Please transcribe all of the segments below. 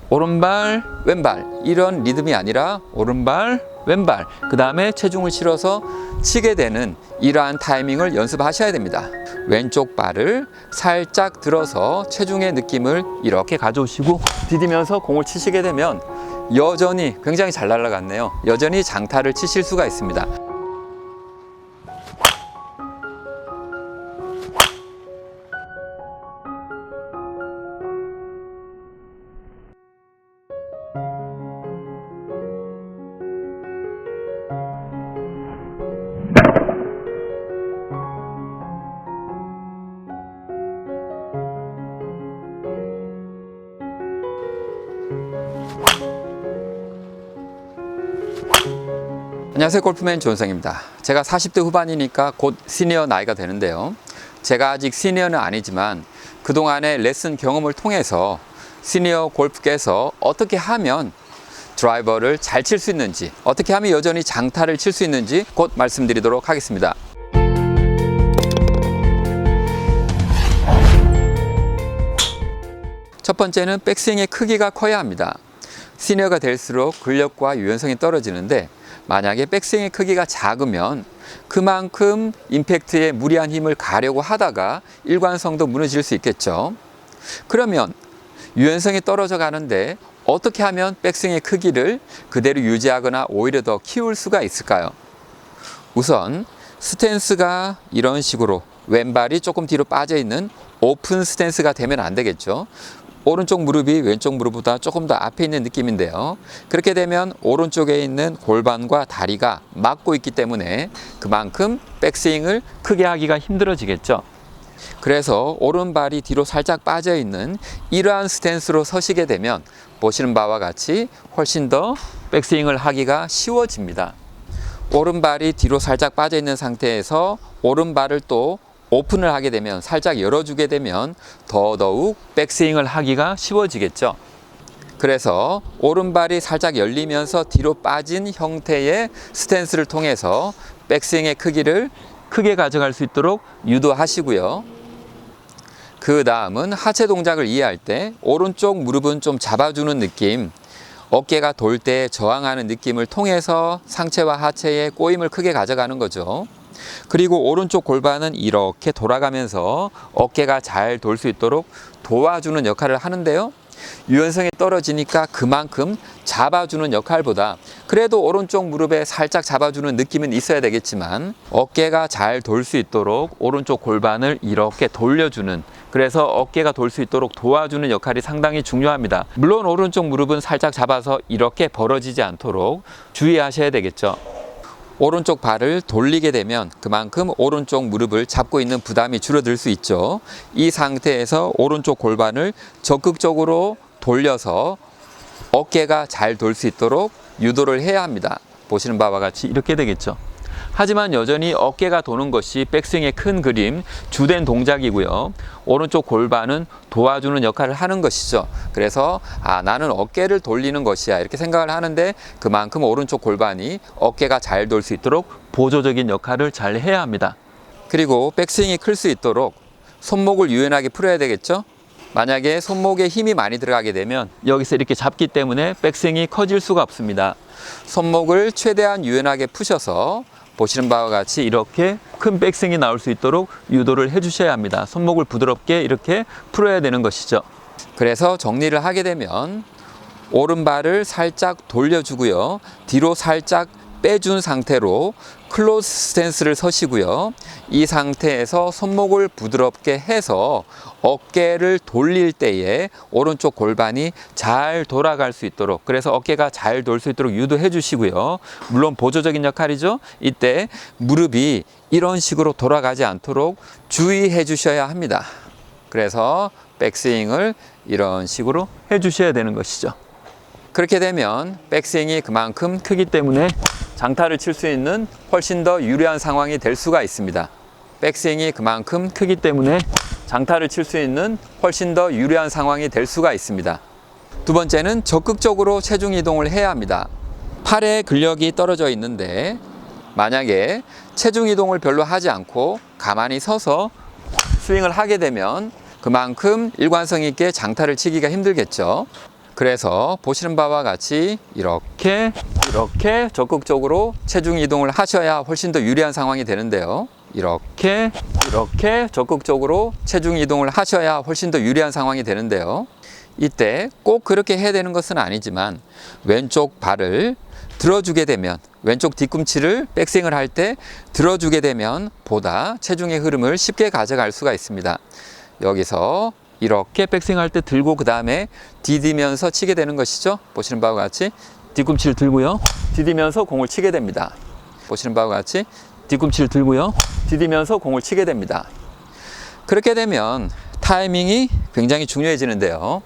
오른발, 왼발 이런 리듬이 아니라 오른발, 왼발 그 다음에 체중을 실어서 치게 되는 이러한 타이밍을 연습하셔야 됩니다. 왼쪽 발을 살짝 들어서 체중의 느낌을 이렇게 가져오시고 디디면서 공을 치시게 되면 여전히 굉장히 잘 날아갔네요. 여전히 장타를 치실 수가 있습니다. 안녕하세요, 골프맨 조은성입니다. 제가 40대 후반이니까 곧 시니어 나이가 되는데요. 제가 아직 시니어는 아니지만 그동안의 레슨 경험을 통해서 시니어 골프께서 어떻게 하면 드라이버를 잘 칠 수 있는지, 어떻게 하면 여전히 장타를 칠 수 있는지 곧 말씀드리도록 하겠습니다. 첫 번째는 백스윙의 크기가 커야 합니다. 시니어가 될수록 근력과 유연성이 떨어지는데 만약에 백스윙의 크기가 작으면 그만큼 임팩트에 무리한 힘을 가려고 하다가 일관성도 무너질 수 있겠죠. 그러면 유연성이 떨어져 가는데 어떻게 하면 백스윙의 크기를 그대로 유지하거나 오히려 더 키울 수가 있을까요? 우선 스탠스가 이런 식으로 왼발이 조금 뒤로 빠져 있는 오픈 스탠스가 되면 안 되겠죠. 오른쪽 무릎이 왼쪽 무릎보다 조금 더 앞에 있는 느낌인데요. 그렇게 되면 오른쪽에 있는 골반과 다리가 막고 있기 때문에 그만큼 백스윙을 크게 하기가 힘들어지겠죠. 그래서 오른발이 뒤로 살짝 빠져 있는 이러한 스탠스로 서시게 되면 보시는 바와 같이 훨씬 더 백스윙을 하기가 쉬워집니다. 오른발이 뒤로 살짝 빠져 있는 상태에서 오른발을 또 오픈을 하게 되면, 살짝 열어주게 되면 더더욱 백스윙을 하기가 쉬워지겠죠. 그래서 오른발이 살짝 열리면서 뒤로 빠진 형태의 스탠스를 통해서 백스윙의 크기를 크게 가져갈 수 있도록 유도하시고요. 그 다음은 하체 동작을 이해할 때 오른쪽 무릎은 좀 잡아주는 느낌, 어깨가 돌 때 저항하는 느낌을 통해서 상체와 하체의 꼬임을 크게 가져가는 거죠. 그리고 오른쪽 골반은 이렇게 돌아가면서 어깨가 잘 돌 수 있도록 도와주는 역할을 하는데요. 유연성이 떨어지니까 그만큼 잡아주는 역할보다 그래도 오른쪽 무릎에 살짝 잡아주는 느낌은 있어야 되겠지만 어깨가 잘 돌 수 있도록 오른쪽 골반을 이렇게 돌려주는, 그래서 어깨가 돌 수 있도록 도와주는 역할이 상당히 중요합니다. 물론 오른쪽 무릎은 살짝 잡아서 이렇게 벌어지지 않도록 주의하셔야 되겠죠. 오른쪽 발을 돌리게 되면 그만큼 오른쪽 무릎을 잡고 있는 부담이 줄어들 수 있죠. 이 상태에서 오른쪽 골반을 적극적으로 돌려서 어깨가 잘 돌 수 있도록 유도를 해야 합니다. 보시는 바와 같이 이렇게 되겠죠. 하지만 여전히 어깨가 도는 것이 백스윙의 큰 그림, 주된 동작이고요. 오른쪽 골반은 도와주는 역할을 하는 것이죠. 그래서 나는 어깨를 돌리는 것이야 이렇게 생각을 하는데 그만큼 오른쪽 골반이 어깨가 잘 돌 수 있도록 보조적인 역할을 잘 해야 합니다. 그리고 백스윙이 클 수 있도록 손목을 유연하게 풀어야 되겠죠. 만약에 손목에 힘이 많이 들어가게 되면 여기서 이렇게 잡기 때문에 백스윙이 커질 수가 없습니다. 손목을 최대한 유연하게 푸셔서 보시는 바와 같이 이렇게 큰 백스윙이 나올 수 있도록 유도를 해 주셔야 합니다. 손목을 부드럽게 이렇게 풀어야 되는 것이죠. 그래서 정리를 하게 되면 오른발을 살짝 돌려주고요. 뒤로 살짝 빼준 상태로 클로즈 스탠스를 서시고요. 이 상태에서 손목을 부드럽게 해서 어깨를 돌릴 때에 오른쪽 골반이 잘 돌아갈 수 있도록, 그래서 어깨가 잘 돌 수 있도록 유도해 주시고요. 물론 보조적인 역할이죠. 이때 무릎이 이런 식으로 돌아가지 않도록 주의해 주셔야 합니다. 그래서 백스윙을 이런 식으로 해 주셔야 되는 것이죠. 그렇게 되면 백스윙이 그만큼 크기 때문에 장타를 칠 수 있는 훨씬 더 유리한 상황이 될 수가 있습니다. 백스윙이 그만큼 크기 때문에 장타를 칠 수 있는 훨씬 더 유리한 상황이 될 수가 있습니다. 두 번째는 적극적으로 체중 이동을 해야 합니다. 팔에 근력이 떨어져 있는데 만약에 체중 이동을 별로 하지 않고 가만히 서서 스윙을 하게 되면 그만큼 일관성 있게 장타를 치기가 힘들겠죠. 그래서 보시는 바와 같이 이렇게 적극적으로 체중 이동을 하셔야 훨씬 더 유리한 상황이 되는데요. 이렇게 적극적으로 체중 이동을 하셔야 훨씬 더 유리한 상황이 되는데요. 이때 꼭 그렇게 해야 되는 것은 아니지만 왼쪽 발을 들어주게 되면, 왼쪽 뒤꿈치를 백스윙을 할 때 들어주게 되면 보다 체중의 흐름을 쉽게 가져갈 수가 있습니다. 여기서 이렇게 백스윙 할 때 들고 그 다음에 디디면서 치게 되는 것이죠. 보시는 바와 같이 뒤꿈치를 들고요, 디디면서 공을 치게 됩니다. 보시는 바와 같이 뒤꿈치를 들고요, 디디면서 공을 치게 됩니다. 그렇게 되면 타이밍이 굉장히 중요해지는데요.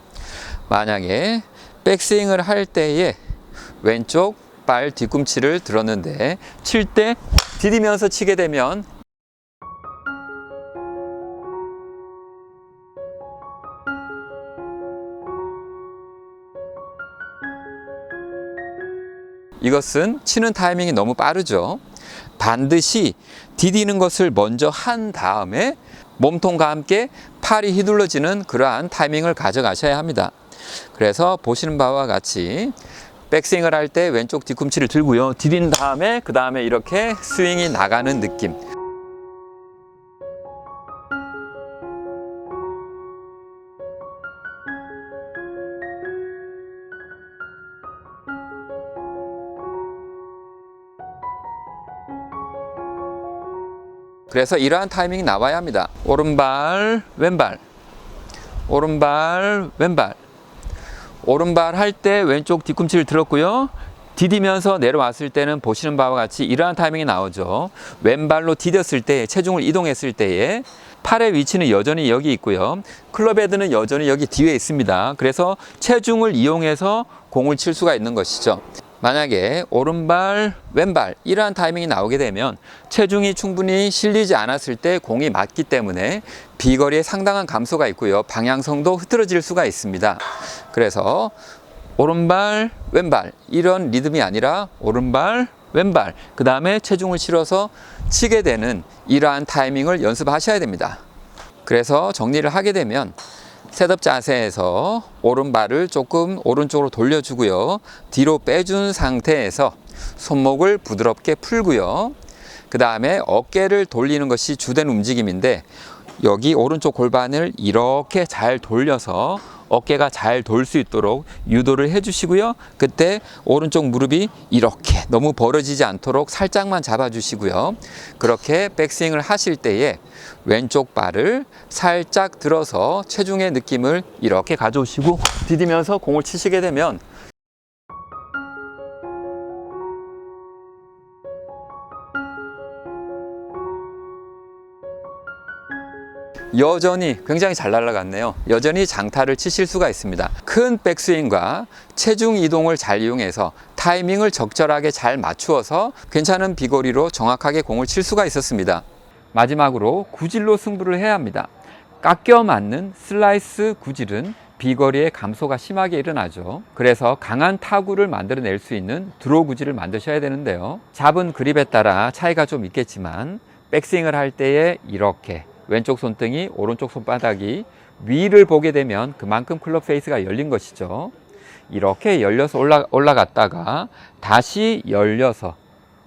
만약에 백스윙을 할 때에 왼쪽 발 뒤꿈치를 들었는데 칠 때 디디면서 치게 되면 이것은 치는 타이밍이 너무 빠르죠. 반드시 디디는 것을 먼저 한 다음에 몸통과 함께 팔이 휘둘러지는 그러한 타이밍을 가져가셔야 합니다. 그래서 보시는 바와 같이 백스윙을 할 때 왼쪽 뒤꿈치를 들고요, 디딘 다음에 그 다음에 이렇게 스윙이 나가는 느낌. 그래서 이러한 타이밍이 나와야 합니다. 오른발, 왼발, 오른발, 왼발. 오른발 할 때 왼쪽 뒤꿈치를 들었고요, 디디면서 내려왔을 때는 보시는 바와 같이 이러한 타이밍이 나오죠. 왼발로 디뎠을 때, 체중을 이동했을 때에 팔의 위치는 여전히 여기 있고요, 클럽 헤드는 여전히 여기 뒤에 있습니다. 그래서 체중을 이용해서 공을 칠 수가 있는 것이죠. 만약에 오른발, 왼발 이러한 타이밍이 나오게 되면 체중이 충분히 실리지 않았을 때 공이 맞기 때문에 비거리에 상당한 감소가 있고요, 방향성도 흐트러질 수가 있습니다. 그래서 오른발, 왼발 이런 리듬이 아니라 오른발, 왼발 그 다음에 체중을 실어서 치게 되는 이러한 타이밍을 연습하셔야 됩니다. 그래서 정리를 하게 되면 셋업 자세에서 오른발을 조금 오른쪽으로 돌려주고요, 뒤로 빼준 상태에서 손목을 부드럽게 풀고요, 그 다음에 어깨를 돌리는 것이 주된 움직임인데 여기 오른쪽 골반을 이렇게 잘 돌려서 어깨가 잘 돌 수 있도록 유도를 해 주시고요, 그때 오른쪽 무릎이 이렇게 너무 벌어지지 않도록 살짝만 잡아 주시고요, 그렇게 백스윙을 하실 때에 왼쪽 발을 살짝 들어서 체중의 느낌을 이렇게 가져오시고 디디면서 공을 치시게 되면 여전히 굉장히 잘 날아갔네요. 여전히 장타를 치실 수가 있습니다. 큰 백스윙과 체중 이동을 잘 이용해서 타이밍을 적절하게 잘 맞추어서 괜찮은 비거리로 정확하게 공을 칠 수가 있었습니다. 마지막으로 구질로 승부를 해야 합니다. 깎여 맞는 슬라이스 구질은 비거리의 감소가 심하게 일어나죠. 그래서 강한 타구를 만들어낼 수 있는 드로우 구질을 만드셔야 되는데요. 잡은 그립에 따라 차이가 좀 있겠지만 백스윙을 할 때에 이렇게 왼쪽 손등이 오른쪽 손바닥이 위를 보게 되면 그만큼 클럽 페이스가 열린 것이죠. 이렇게 열려서 올라갔다가 다시 열려서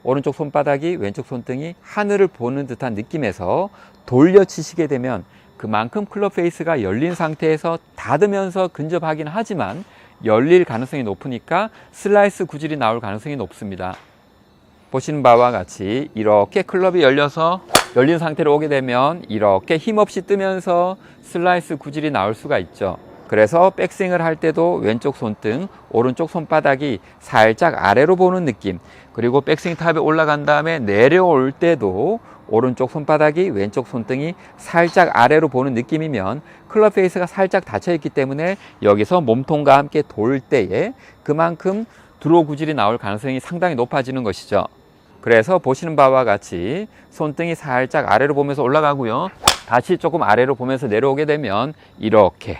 오른쪽 손바닥이 왼쪽 손등이 하늘을 보는 듯한 느낌에서 돌려 치시게 되면 그만큼 클럽 페이스가 열린 상태에서 닫으면서 근접하긴 하지만 열릴 가능성이 높으니까 슬라이스 구질이 나올 가능성이 높습니다. 보시는 바와 같이 이렇게 클럽이 열려서 열린 상태로 오게 되면 이렇게 힘없이 뜨면서 슬라이스 구질이 나올 수가 있죠. 그래서 백스윙을 할 때도 왼쪽 손등, 오른쪽 손바닥이 살짝 아래로 보는 느낌, 그리고 백스윙 탑에 올라간 다음에 내려올 때도 오른쪽 손바닥이 왼쪽 손등이 살짝 아래로 보는 느낌이면 클럽 페이스가 살짝 닫혀 있기 때문에 여기서 몸통과 함께 돌 때에 그만큼 드로우 구질이 나올 가능성이 상당히 높아지는 것이죠. 그래서 보시는 바와 같이 손등이 살짝 아래로 보면서 올라가고요, 다시 조금 아래로 보면서 내려오게 되면 이렇게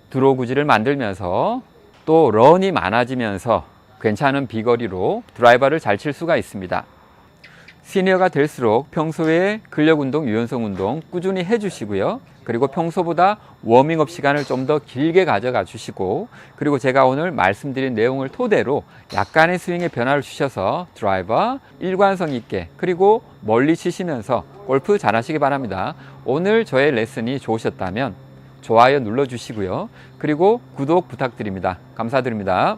드로우 구질을 만들면서 또 런이 많아지면서 괜찮은 비거리로 드라이버를 잘 칠 수가 있습니다. 시니어가 될수록 평소에 근력 운동, 유연성 운동 꾸준히 해주시고요. 그리고 평소보다 워밍업 시간을 좀 더 길게 가져가 주시고, 그리고 제가 오늘 말씀드린 내용을 토대로 약간의 스윙의 변화를 주셔서 드라이버 일관성 있게 그리고 멀리 치시면서 골프 잘하시기 바랍니다. 오늘 저의 레슨이 좋으셨다면 좋아요 눌러주시고요. 그리고 구독 부탁드립니다. 감사드립니다.